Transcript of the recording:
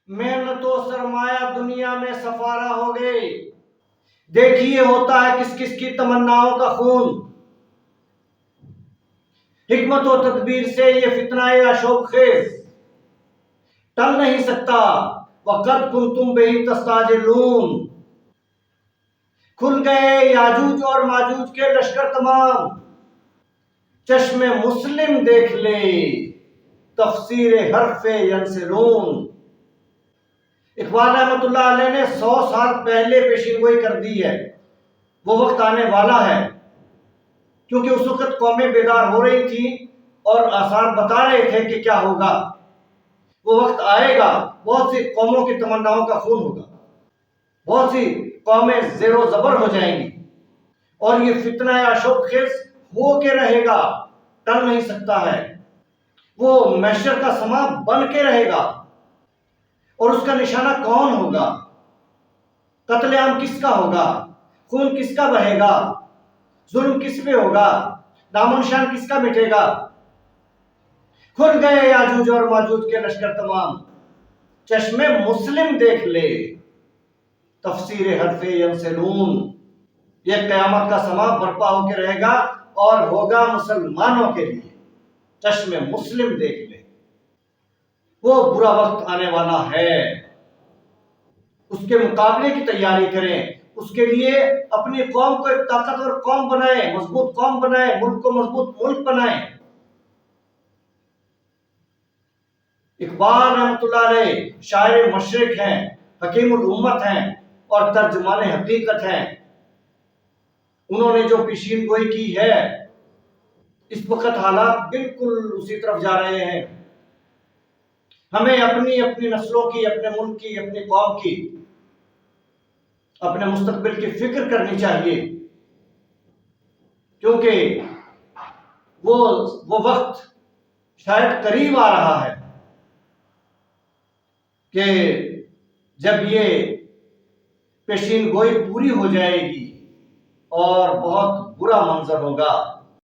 محنت و سرمایہ دنیا میں سفارہ ہو گئے۔ دیکھیے ہوتا ہے کس کس کی تمناؤں کا خون۔ حکمت و تدبیر سے یہ فتنہ اشوک خیز ٹل نہیں سکتا۔ وَقَدْ كُنْتُمْ بِهِ تَسْتَعْجِلُونَ۔ کھل گئے یاجوج اور ماجوج کے لشکر تمام۔ چشم مسلم دیکھ لے تفسیر حرف ینسلون۔ اقبال رحمۃ اللہ علیہ نے 100 سال پہلے پیشین گوئی کر دی ہے۔ وہ وقت آنے والا ہے، کیونکہ اس وقت قومیں بیدار ہو رہی تھیں اور آثار بتا رہے تھے کہ کیا ہوگا۔ وہ وقت آئے گا، بہت سی قوموں کی تمناؤں کا خون ہوگا، بہت سی قومیں زیر و زبر ہو جائیں گی، اور یہ فتنہ اشوک خیز ہو کے رہے گا، ٹل نہیں سکتا ہے۔ وہ محشر کا سما بن کے رہے گا، اور اس کا نشانہ کون ہوگا؟ قتل عام کس کا ہوگا؟ خون کس کا بہے گا؟ ظلم کس پہ ہوگا؟ نام و نشان کس کا مٹے گا؟ کھل گئے یاجوج اور ماجوج کے لشکر تمام۔ چشم مسلم دیکھ لے تفسیر حرف ینسلون۔ یہ قیامت کا سما برپا ہو کے رہے گا اور ہوگا مسلمانوں کے لیے۔ چشم مسلم دیکھ لے، وہ برا وقت آنے والا ہے، اس کے مقابلے کی تیاری کریں، اس کے لیے اپنی قوم کو ایک طاقتور قوم بنائیں، مضبوط قوم بنائیں، ملک کو مضبوط ملک بنائیں۔ اقبال رحمۃ اللہ علیہ شاعر مشرق ہیں، حکیم الامت ہیں اور ترجمان حقیقت ہیں۔ انہوں نے جو پیشین گوئی کی ہے، اس وقت حالات بالکل اسی طرف جا رہے ہیں۔ ہمیں اپنی نسلوں کی، اپنے ملک کی، اپنی قوم کی، اپنے مستقبل کی فکر کرنی چاہیے، کیونکہ وہ وقت شاید قریب آ رہا ہے کہ جب یہ پیشین گوئی پوری ہو جائے گی اور بہت برا منظر ہوگا۔